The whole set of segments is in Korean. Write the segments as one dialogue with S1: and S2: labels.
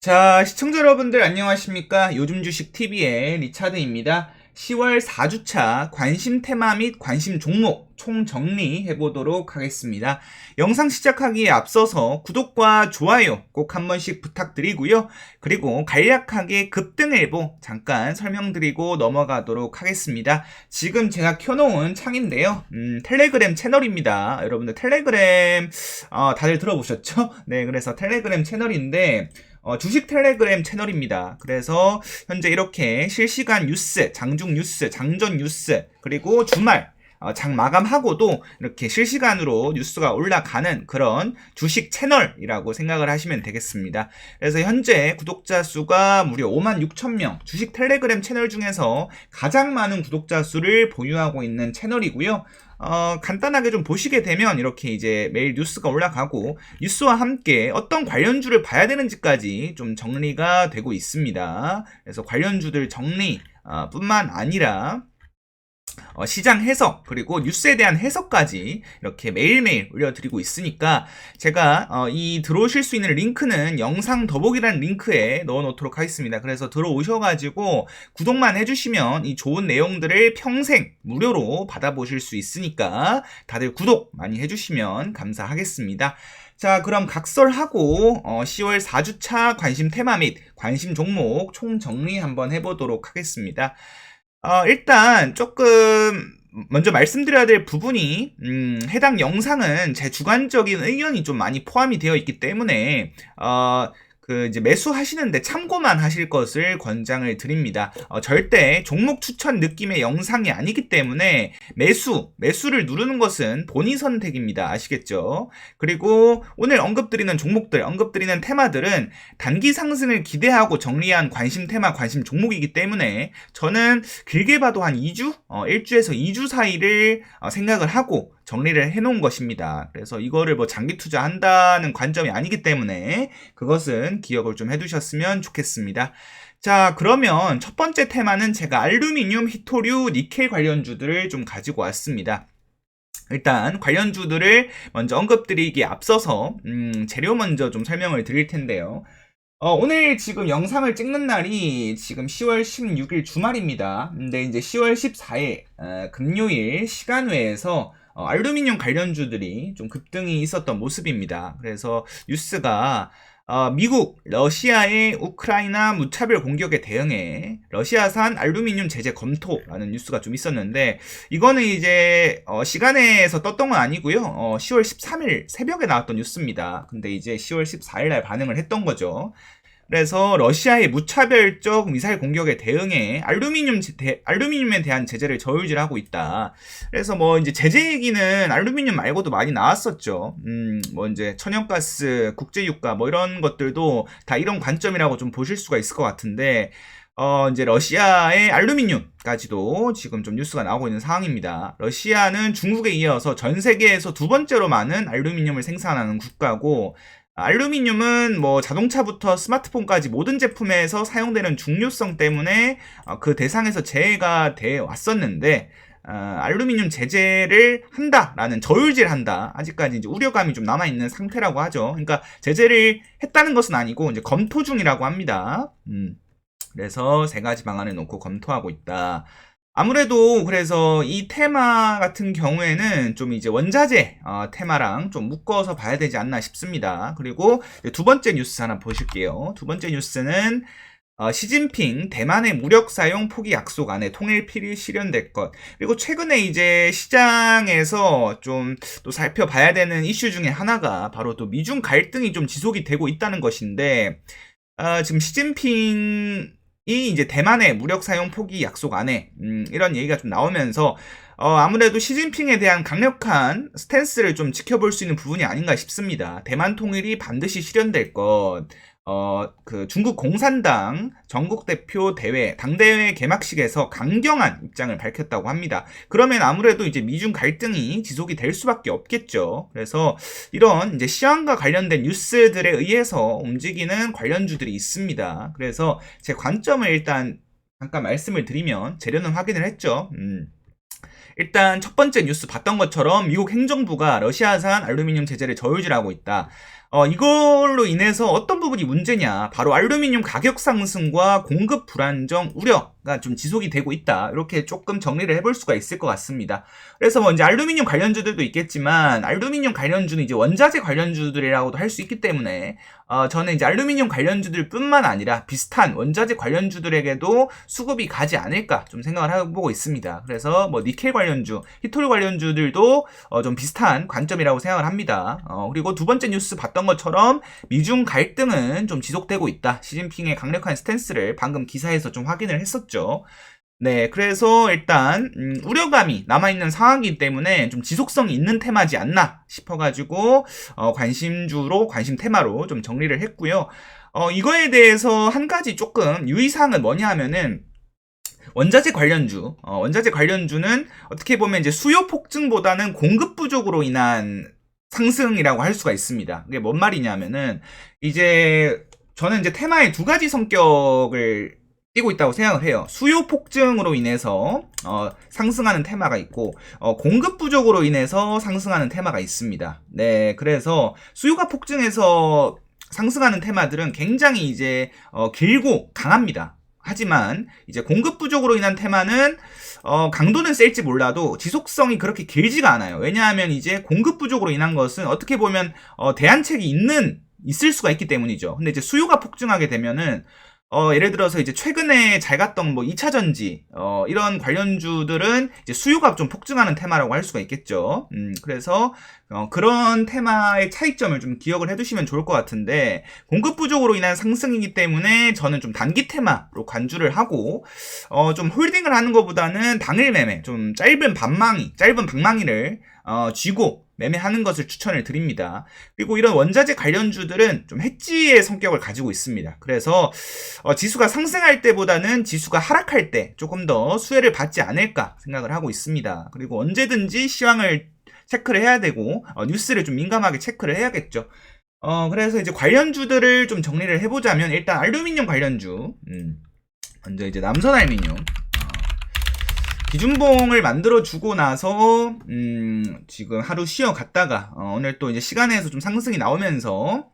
S1: 자, 시청자 여러분들 안녕하십니까? 요즘 주식 TV의 리차드입니다. 10월 4주차 관심 테마 및 관심 종목 총정리해 보도록 하겠습니다. 영상 시작하기에 앞서서 구독과 좋아요 꼭 한 번씩 부탁드리고요. 그리고 간략하게 급등일보 잠깐 설명드리고 넘어가도록 하겠습니다. 지금 제가 켜놓은 창인데요. 텔레그램 채널입니다. 여러분들 텔레그램 다들 들어보셨죠? 네, 그래서 텔레그램 채널인데 주식 텔레그램 채널입니다. 그래서 현재 이렇게 실시간 뉴스, 장중 뉴스, 장전 뉴스, 그리고 주말 장 마감하고도 이렇게 실시간으로 뉴스가 올라가는 그런 주식 채널이라고 생각을 하시면 되겠습니다. 그래서 현재 구독자 수가 무려 56,000명, 주식 텔레그램 채널 중에서 가장 많은 구독자 수를 보유하고 있는 채널이고요. 간단하게 좀 보시게 되면 이렇게 이제 매일 뉴스가 올라가고 뉴스와 함께 어떤 관련주를 봐야 되는지까지 좀 정리가 되고 있습니다. 그래서 관련주들 정리 뿐만 아니라 시장 해석 그리고 뉴스에 대한 해석까지 이렇게 매일매일 올려드리고 있으니까 제가 이 들어오실 수 있는 링크는 영상 더보기라는 링크에 넣어 놓도록 하겠습니다. 그래서 들어오셔가지고 구독만 해주시면 이 좋은 내용들을 평생 무료로 받아보실 수 있으니까 다들 구독 많이 해주시면 감사하겠습니다. 자, 그럼 각설하고 10월 4주차 관심 테마 및 관심 종목 총정리 한번 해보도록 하겠습니다. 일단 조금 먼저 말씀드려야 될 부분이 해당 영상은 제 주관적인 의견이 좀 많이 포함이 되어 있기 때문에 이제 매수하시는데 참고만 하실 것을 권장을 드립니다. 절대 종목 추천 느낌의 영상이 아니기 때문에 매수를 누르는 것은 본인 선택입니다. 아시겠죠? 그리고 오늘 언급드리는 종목들, 언급드리는 테마들은 단기 상승을 기대하고 정리한 관심 테마, 관심 종목이기 때문에 저는 길게 봐도 한 2주? 1주에서 2주 사이를 생각을 하고 정리를 해놓은 것입니다. 그래서 이거를 뭐 장기 투자한다는 관점이 아니기 때문에 그것은 기억을 좀 해두셨으면 좋겠습니다. 자, 그러면 첫 번째 테마는 제가 알루미늄, 히토류, 니켈 관련주들을 좀 가지고 왔습니다. 일단 관련주들을 먼저 언급드리기에 앞서서 재료 먼저 좀 설명을 드릴 텐데요. 오늘 지금 영상을 찍는 날이 지금 10월 16일 주말입니다. 근데 이제 10월 14일 금요일 시간외에서 알루미늄 관련주들이 좀 급등이 있었던 모습입니다. 그래서 뉴스가 미국, 러시아의 우크라이나 무차별 공격에 대응해 러시아산 알루미늄 제재 검토라는 뉴스가 좀 있었는데 이거는 이제 시간에서 떴던 건 아니고요. 10월 13일 새벽에 나왔던 뉴스입니다. 근데 이제 10월 14일 날 반응을 했던 거죠. 그래서 러시아의 무차별적 미사일 공격에 대응해 알루미늄에 대한 제재를 저울질하고 있다. 그래서 뭐 이제 제재 얘기는 알루미늄 말고도 많이 나왔었죠. 뭐 이제 천연가스, 국제유가 뭐 이런 것들도 다 이런 관점이라고 좀 보실 수가 있을 것 같은데 이제 러시아의 알루미늄까지도 지금 좀 뉴스가 나오고 있는 상황입니다. 러시아는 중국에 이어서 전 세계에서 두 번째로 많은 알루미늄을 생산하는 국가고 알루미늄은 뭐 자동차부터 스마트폰까지 모든 제품에서 사용되는 중요성 때문에 그 대상에서 제외가 돼 왔었는데 알루미늄 제재를 한다라는 저울질한다. 아직까지 이제 우려감이 좀 남아있는 상태라고 하죠. 그러니까 제재를 했다는 것은 아니고 이제 검토 중이라고 합니다. 그래서 세 가지 방안을 놓고 검토하고 있다. 아무래도 그래서 이 테마 같은 경우에는 좀 이제 원자재 테마랑 좀 묶어서 봐야 되지 않나 싶습니다. 그리고 두 번째 뉴스 하나 보실게요. 두 번째 뉴스는 시진핑 대만의 무력 사용 포기 약속 안에 통일필이 실현될 것. 그리고 최근에 이제 시장에서 좀 또 살펴봐야 되는 이슈 중에 하나가 바로 또 미중 갈등이 좀 지속이 되고 있다는 것인데 지금 시진핑 이 이제 대만의 무력 사용 포기 약속 안에 이런 얘기가 좀 나오면서 아무래도 시진핑에 대한 강력한 스탠스를 좀 지켜볼 수 있는 부분이 아닌가 싶습니다. 대만 통일이 반드시 실현될 것. 그 중국 공산당 전국대표 대회, 당대회 개막식에서 강경한 입장을 밝혔다고 합니다. 그러면 아무래도 이제 미중 갈등이 지속이 될 수밖에 없겠죠. 그래서 이런 이제 시황과 관련된 뉴스들에 의해서 움직이는 관련주들이 있습니다. 그래서 제 관점을 일단 잠깐 말씀을 드리면 재료는 확인을 했죠. 일단 첫 번째 뉴스 봤던 것처럼 미국 행정부가 러시아산 알루미늄 제재를 저울질하고 있다. 이걸로 인해서 어떤 부분이 문제냐. 바로 알루미늄 가격 상승과 공급 불안정 우려가 좀 지속이 되고 있다. 이렇게 조금 정리를 해볼 수가 있을 것 같습니다. 그래서 뭐 이제 알루미늄 관련주들도 있겠지만, 알루미늄 관련주는 이제 원자재 관련주들이라고도 할 수 있기 때문에, 저는 이제 알루미늄 관련주들 뿐만 아니라 비슷한 원자재 관련주들에게도 수급이 가지 않을까 좀 생각을 해보고 있습니다. 그래서 뭐 니켈 관련주, 히토류 관련주들도 좀 비슷한 관점이라고 생각을 합니다. 그리고 두 번째 뉴스 봤던 것처럼 미중 갈등은 좀 지속되고 있다. 시진핑의 강력한 스탠스를 방금 기사에서 좀 확인을 했었죠. 네, 그래서 일단 우려감이 남아있는 상황이기 때문에 좀 지속성이 있는 테마지 않나 싶어가지고 관심주로, 관심 테마로 좀 정리를 했고요. 이거에 대해서 한 가지 조금 유의사항은 뭐냐 하면은, 원자재 관련주는 어떻게 보면 이제 수요 폭증보다는 공급 부족으로 인한 상승이라고 할 수가 있습니다. 그게 뭔 말이냐면은, 이제 저는 이제 테마의 두 가지 성격을 띄고 있다고 생각을 해요. 수요 폭증으로 인해서 상승하는 테마가 있고, 공급 부족으로 인해서 상승하는 테마가 있습니다. 네, 그래서 수요가 폭증해서 상승하는 테마들은 굉장히 이제 길고 강합니다. 하지만 이제 공급 부족으로 인한 테마는 강도는 셀지 몰라도 지속성이 그렇게 길지가 않아요. 왜냐하면 이제 공급 부족으로 인한 것은 어떻게 보면 대안책이 있을 수가 있기 때문이죠. 근데 이제 수요가 폭증하게 되면은 예를 들어서 이제 최근에 잘 갔던 뭐 2차전지, 이런 관련주들은 이제 수요가 좀 폭증하는 테마라고 할 수가 있겠죠. 그래서, 그런 테마의 차이점을 좀 기억을 해두시면 좋을 것 같은데, 공급 부족으로 인한 상승이기 때문에 저는 좀 단기 테마로 관주를 하고, 좀 홀딩을 하는 것보다는 당일 매매, 좀 짧은 방망이를, 쥐고, 매매하는 것을 추천을 드립니다. 그리고 이런 원자재 관련주들은 좀 해지의 성격을 가지고 있습니다. 그래서 지수가 상승할 때보다는 지수가 하락할 때 조금 더 수혜를 받지 않을까 생각을 하고 있습니다. 그리고 언제든지 시황을 체크를 해야 되고 뉴스를 좀 민감하게 체크를 해야겠죠. 그래서 이제 관련주들을 좀 정리를 해보자면, 일단 알루미늄 관련주, 먼저 이제 남선 알루미늄 기준봉을 만들어주고 나서 지금 하루 쉬어갔다가 오늘 또 이제 시간에서 좀 상승이 나오면서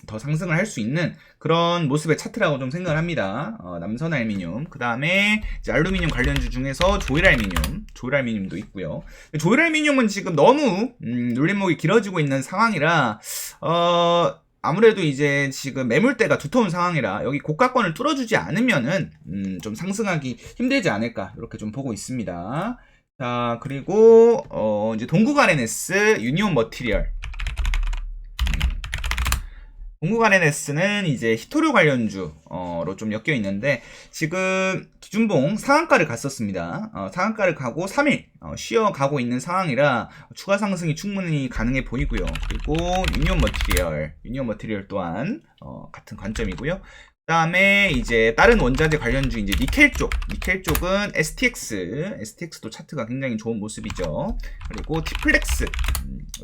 S1: 더 상승을 할 수 있는 그런 모습의 차트라고 좀 생각을 합니다. 남선 알루미늄, 그 다음에 이제 알루미늄 관련주 중에서 조일 알루미늄도 있고요. 조일 알루미늄은 지금 너무 눌림목이 길어지고 있는 상황이라 아무래도 이제 지금 매물대가 두터운 상황이라 여기 고가권을 뚫어주지 않으면은 좀 상승하기 힘들지 않을까 이렇게 좀 보고 있습니다. 자, 그리고 이제 동구간 NS, 유니온 머티리얼. 동구간 NS는 이제 히토류 관련주로 좀 엮여 있는데, 지금 기준봉 상한가를 갔었습니다. 상한가를 가고 3일 쉬어가고 있는 상황이라 추가 상승이 충분히 가능해 보이고요. 그리고 유니온 머티리얼 또한 같은 관점이고요. 그 다음에 이제 다른 원자재 관련주, 이제 니켈 쪽은 STX도 차트가 굉장히 좋은 모습이죠. 그리고 티플렉스,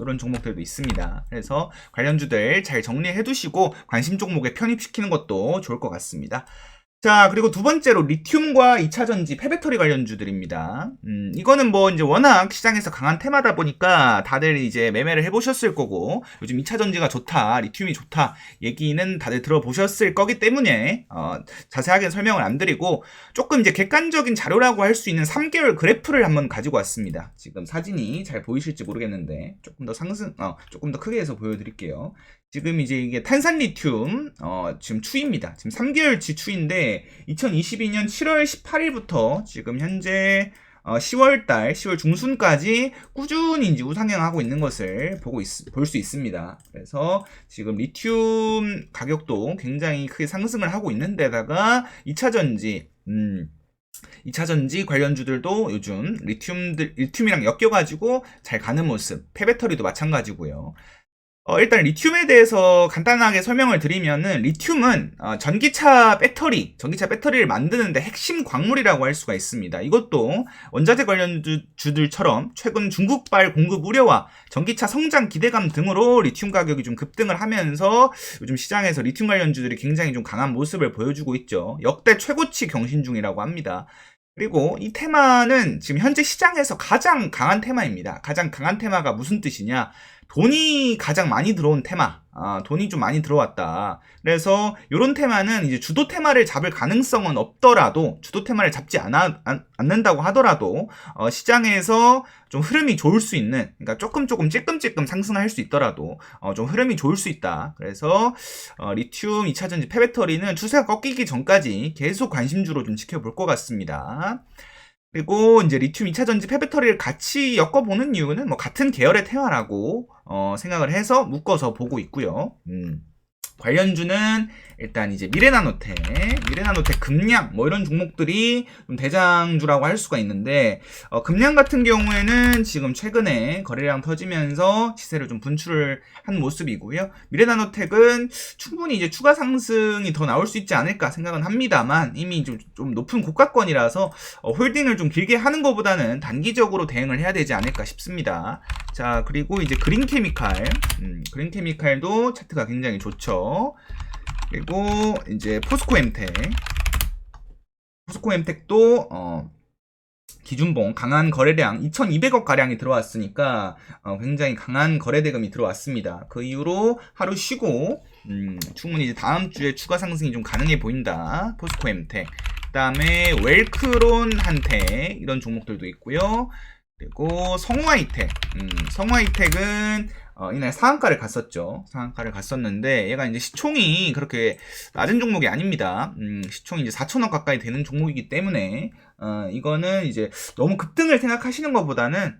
S1: 이런 종목들도 있습니다. 그래서 관련주들 잘 정리해 두시고 관심 종목에 편입시키는 것도 좋을 것 같습니다. 자, 그리고 두 번째로 리튬과 2차전지 폐배터리 관련주들입니다. 이거는 뭐 이제 워낙 시장에서 강한 테마다 보니까 다들 이제 매매를 해보셨을 거고, 요즘 2차전지가 좋다, 리튬이 좋다 얘기는 다들 들어보셨을 거기 때문에 자세하게 설명을 안 드리고, 조금 이제 객관적인 자료라고 할 수 있는 3개월 그래프를 한번 가지고 왔습니다. 지금 사진이 잘 보이실지 모르겠는데 조금 더 크게 해서 보여드릴게요. 지금 이제 이게 탄산 리튬 지금 추이입니다. 지금 3개월치 추이인데 2022년 7월 18일부터 지금 현재 10월 중순까지 꾸준히 이제 우상향하고 있는 것을 볼 수 있습니다. 그래서 지금 리튬 가격도 굉장히 크게 상승을 하고 있는 데다가 2차전지 관련주들도 요즘 리튬이랑 엮여가지고 잘 가는 모습, 폐배터리도 마찬가지고요. 일단 리튬에 대해서 간단하게 설명을 드리면은, 리튬은 전기차 배터리를 만드는데 핵심 광물이라고 할 수가 있습니다. 이것도 원자재 관련주들처럼 최근 중국발 공급 우려와 전기차 성장 기대감 등으로 리튬 가격이 좀 급등을 하면서 요즘 시장에서 리튬 관련주들이 굉장히 좀 강한 모습을 보여주고 있죠. 역대 최고치 경신 중이라고 합니다. 그리고 이 테마는 지금 현재 시장에서 가장 강한 테마입니다. 가장 강한 테마가 무슨 뜻이냐? 돈이 가장 많이 들어온 테마, 돈이 좀 많이 들어왔다. 그래서 이런 테마는 이제 주도 테마를 잡을 가능성은 없더라도, 주도 테마를 잡지 않는다고 하더라도 시장에서 좀 흐름이 좋을 수 있는, 그러니까 조금 찔끔찔끔 상승할 수 있더라도 좀 흐름이 좋을 수 있다. 그래서 리튬 2차전지 폐배터리는 추세가 꺾이기 전까지 계속 관심주로 좀 지켜볼 것 같습니다. 그리고 이제 리튬 2차전지 폐배터리를 같이 엮어보는 이유는 뭐 같은 계열의 테마라고 생각을 해서 묶어서 보고 있고요. 관련주는 일단 이제 미래나노텍 금량 뭐 이런 종목들이 좀 대장주라고 할 수가 있는데, 금량 같은 경우에는 지금 최근에 거래량 터지면서 시세를 좀 분출을 한 모습이고요. 미래나노텍은 충분히 이제 추가 상승이 더 나올 수 있지 않을까 생각은 합니다만, 이미 좀 높은 고가권이라서 홀딩을 좀 길게 하는 것보다는 단기적으로 대응을 해야 되지 않을까 싶습니다. 자, 그리고 이제 그린케미칼도 차트가 굉장히 좋죠. 그리고 이제 포스코엠텍도 기준봉 강한 거래량 2200억 가량이 들어왔으니까 굉장히 강한 거래 대금이 들어왔습니다. 그 이후로 하루 쉬고 충분히 이제 다음 주에 추가 상승이 좀 가능해 보인다. 포스코엠텍, 그다음에 웰크론한테 이런 종목들도 있고요. 그리고 성우하이텍은 이날 상한가를 갔었죠. 상한가를 갔었는데 얘가 이제 시총이 그렇게 낮은 종목이 아닙니다. 시총이 이제 4천억 가까이 되는 종목이기 때문에 이거는 이제 너무 급등을 생각하시는 것보다는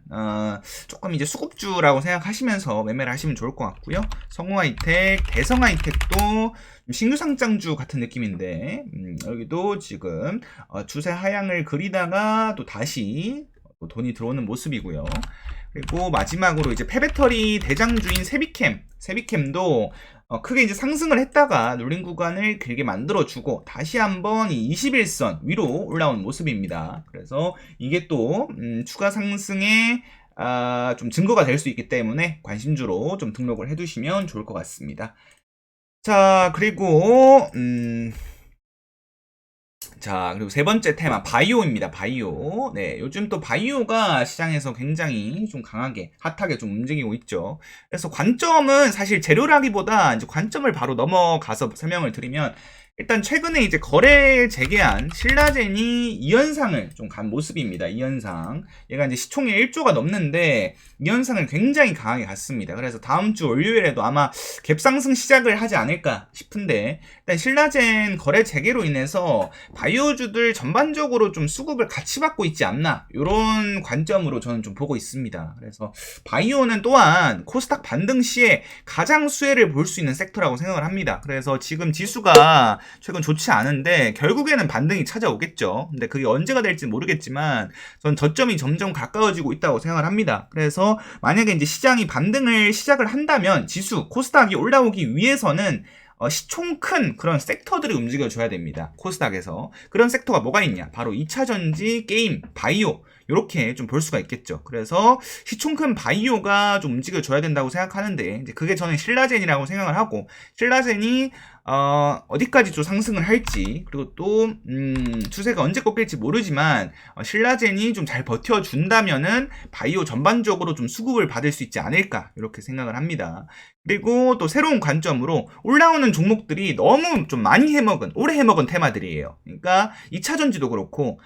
S1: 조금 이제 수급주라고 생각하시면서 매매를 하시면 좋을 것 같고요. 성우하이텍, 대성하이텍도 신규 상장주 같은 느낌인데 여기도 지금 추세 하향을 그리다가 또 다시 돈이 들어오는 모습이고요. 그리고 마지막으로 이제 폐배터리 대장주인 세비캠도 크게 이제 상승을 했다가 눌린 구간을 길게 만들어주고 다시 한번 이 21선 위로 올라온 모습입니다. 그래서 이게 또 추가 상승의 좀 증거가 될 수 있기 때문에 관심주로 좀 등록을 해두시면 좋을 것 같습니다. 자, 그리고 그리고 세 번째 테마 바이오입니다. 바이오. 네, 요즘 또 바이오가 시장에서 굉장히 좀 강하게 핫하게 좀 움직이고 있죠. 그래서 관점은 사실 재료라기보다 이제 관점을 바로 넘어가서 설명을 드리면, 일단 최근에 이제 거래를 재개한 신라젠이 2연상을 좀 간 모습입니다. 2연상. 얘가 이제 시총이 1조가 넘는데 2연상을 굉장히 강하게 갔습니다. 그래서 다음 주 월요일에도 아마 갭상승 시작을 하지 않을까 싶은데, 일단 신라젠 거래 재개로 인해서 바이오주들 전반적으로 좀 수급을 같이 받고 있지 않나, 이런 관점으로 저는 좀 보고 있습니다. 그래서 바이오는 또한 코스닥 반등 시에 가장 수혜를 볼 수 있는 섹터라고 생각을 합니다. 그래서 지금 지수가 최근 좋지 않은데 결국에는 반등이 찾아오겠죠. 근데 그게 언제가 될지 모르겠지만 전 저점이 점점 가까워지고 있다고 생각을 합니다. 그래서 만약에 이제 시장이 반등을 시작을 한다면 지수, 코스닥이 올라오기 위해서는 시총 큰 그런 섹터들이 움직여줘야 됩니다. 코스닥에서. 그런 섹터가 뭐가 있냐? 바로 2차전지, 게임, 바이오, 이렇게 좀 볼 수가 있겠죠. 그래서 시총 큰 바이오가 좀 움직여줘야 된다고 생각하는데, 이제 그게 저는 신라젠이라고 생각을 하고, 신라젠이 어디까지 좀 상승을 할지, 그리고 또 추세가 언제 꺾일지 모르지만 신라젠이 좀 잘 버텨준다면은 바이오 전반적으로 좀 수급을 받을 수 있지 않을까, 이렇게 생각을 합니다. 그리고 또 새로운 관점으로 올라오는 종목들이 너무 좀 많이 오래 해먹은 테마들이에요. 그러니까 2차전지도 그렇고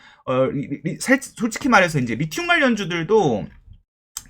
S1: 솔직히 말해서 이제 리튬 관련주들도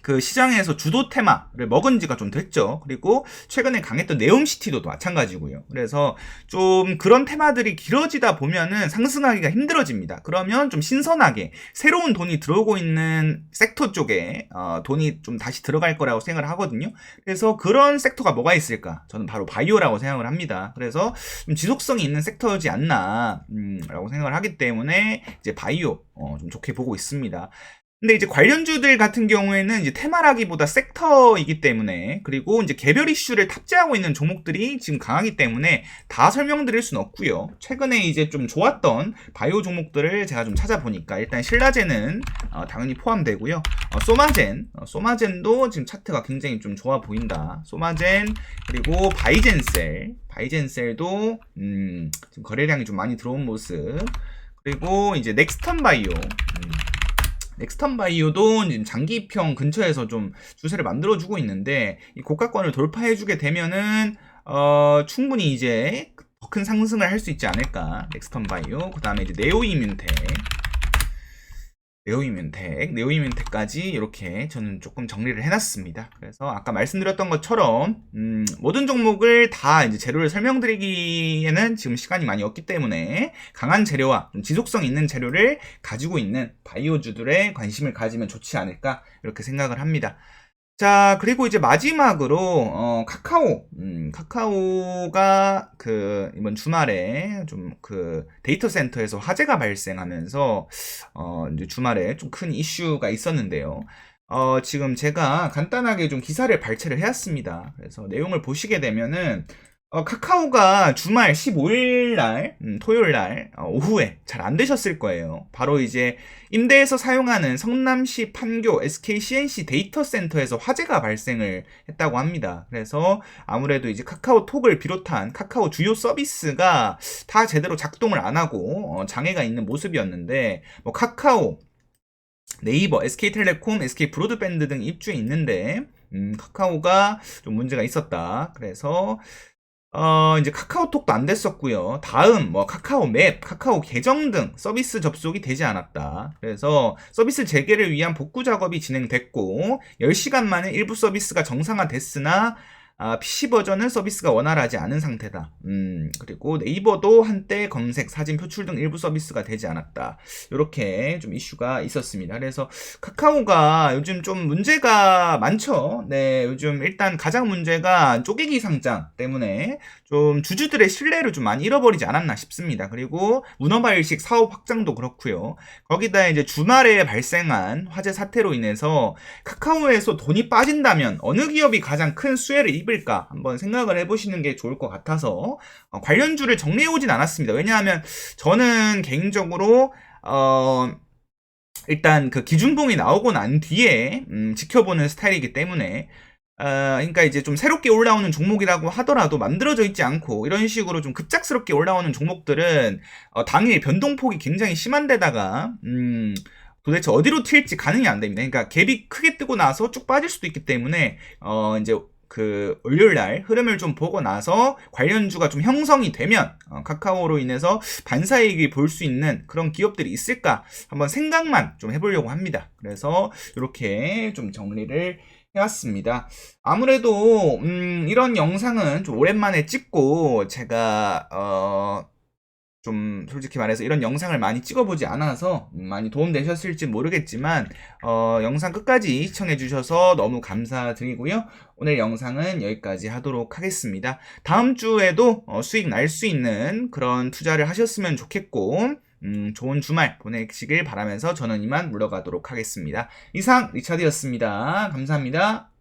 S1: 그 시장에서 주도 테마를 먹은 지가 좀 됐죠. 그리고 최근에 강했던 네옴시티도 마찬가지고요. 그래서 좀 그런 테마들이 길어지다 보면은 상승하기가 힘들어집니다. 그러면 좀 신선하게 새로운 돈이 들어오고 있는 섹터 쪽에 돈이 좀 다시 들어갈 거라고 생각을 하거든요. 그래서 그런 섹터가 뭐가 있을까? 저는 바로 바이오라고 생각을 합니다. 그래서 좀 지속성이 있는 섹터지 않나 라고 생각을 하기 때문에 이제 바이오 좀 좋게 보고 있습니다. 근데 이제 관련주들 같은 경우에는 이제 테마라기보다 섹터이기 때문에, 그리고 이제 개별 이슈를 탑재하고 있는 종목들이 지금 강하기 때문에 다 설명드릴 수는 없고요. 최근에 이제 좀 좋았던 바이오 종목들을 제가 좀 찾아보니까 일단 신라젠은 당연히 포함되고요. 소마젠도 지금 차트가 굉장히 좀 좋아 보인다. 소마젠, 그리고 바이젠셀도 지금 거래량이 좀 많이 들어온 모습. 그리고 이제 넥스턴 바이오. 넥스턴 바이오도 지금 장기평 근처에서 좀 추세를 만들어주고 있는데 이 고가권을 돌파해주게 되면은 충분히 이제 더 큰 상승을 할 수 있지 않을까. 넥스턴 바이오, 그 다음에 이제 네오이뮨까지 이렇게 저는 조금 정리를 해놨습니다. 그래서 아까 말씀드렸던 것처럼 모든 종목을 다 이제 재료를 설명드리기에는 지금 시간이 많이 없기 때문에 강한 재료와 좀 지속성 있는 재료를 가지고 있는 바이오주들에 관심을 가지면 좋지 않을까 이렇게 생각을 합니다. 자, 그리고 이제 마지막으로 카카오가 이번 주말에 좀 데이터 센터에서 화재가 발생하면서 이제 주말에 좀 큰 이슈가 있었는데요. 지금 제가 간단하게 좀 기사를 발췌를 해왔습니다. 그래서 내용을 보시게 되면은 카카오가 주말 15일날, 토요일날, 오후에 잘 안 되셨을 거예요. 바로 이제 임대에서 사용하는 성남시 판교 SK CNC 데이터 센터에서 화재가 발생을 했다고 합니다. 그래서 아무래도 이제 카카오톡을 비롯한 카카오 주요 서비스가 다 제대로 작동을 안 하고 장애가 있는 모습이었는데, 뭐 카카오, 네이버, SK텔레콤, SK브로드밴드 등 입주해 있는데, 카카오가 좀 문제가 있었다. 그래서 이제 카카오톡도 안 됐었고요. 다음 뭐 카카오 맵, 카카오 계정 등 서비스 접속이 되지 않았다. 그래서 서비스 재개를 위한 복구 작업이 진행됐고 10시간 만에 일부 서비스가 정상화됐으나 PC 버전은 서비스가 원활하지 않은 상태다. 그리고 네이버도 한때 검색, 사진 표출 등 일부 서비스가 되지 않았다. 이렇게 좀 이슈가 있었습니다. 그래서 카카오가 요즘 좀 문제가 많죠. 네, 요즘 일단 가장 문제가 쪼개기 상장 때문에 좀 주주들의 신뢰를 좀 많이 잃어버리지 않았나 싶습니다. 그리고 문어발식 사업 확장도 그렇고요. 거기다 이제 주말에 발생한 화재 사태로 인해서 카카오에서 돈이 빠진다면 어느 기업이 가장 큰 수혜를 입을까 한번 생각을 해보시는 게 좋을 것 같아서 관련주를 정리해 오진 않았습니다. 왜냐하면 저는 개인적으로 일단 기준봉이 나오고 난 뒤에 지켜보는 스타일이기 때문에 그러니까 이제 좀 새롭게 올라오는 종목이라고 하더라도 만들어져 있지 않고 이런 식으로 좀 급작스럽게 올라오는 종목들은 당일 변동폭이 굉장히 심한데다가 도대체 어디로 튈지 가늠이 안 됩니다. 그러니까 갭이 크게 뜨고 나서 쭉 빠질 수도 있기 때문에 이제 월요일날 흐름을 좀 보고 나서 관련주가 좀 형성이 되면 카카오로 인해서 반사이익을 볼 수 있는 그런 기업들이 있을까 한번 생각만 좀 해보려고 합니다. 그래서 이렇게 좀 정리를 해왔습니다. 아무래도 이런 영상은 좀 오랜만에 찍고 제가 좀 솔직히 말해서 이런 영상을 많이 찍어보지 않아서 많이 도움되셨을지 모르겠지만 영상 끝까지 시청해주셔서 너무 감사드리고요. 오늘 영상은 여기까지 하도록 하겠습니다. 다음 주에도 수익 날 수 있는 그런 투자를 하셨으면 좋겠고 좋은 주말 보내시길 바라면서 저는 이만 물러가도록 하겠습니다. 이상 리차드였습니다. 감사합니다.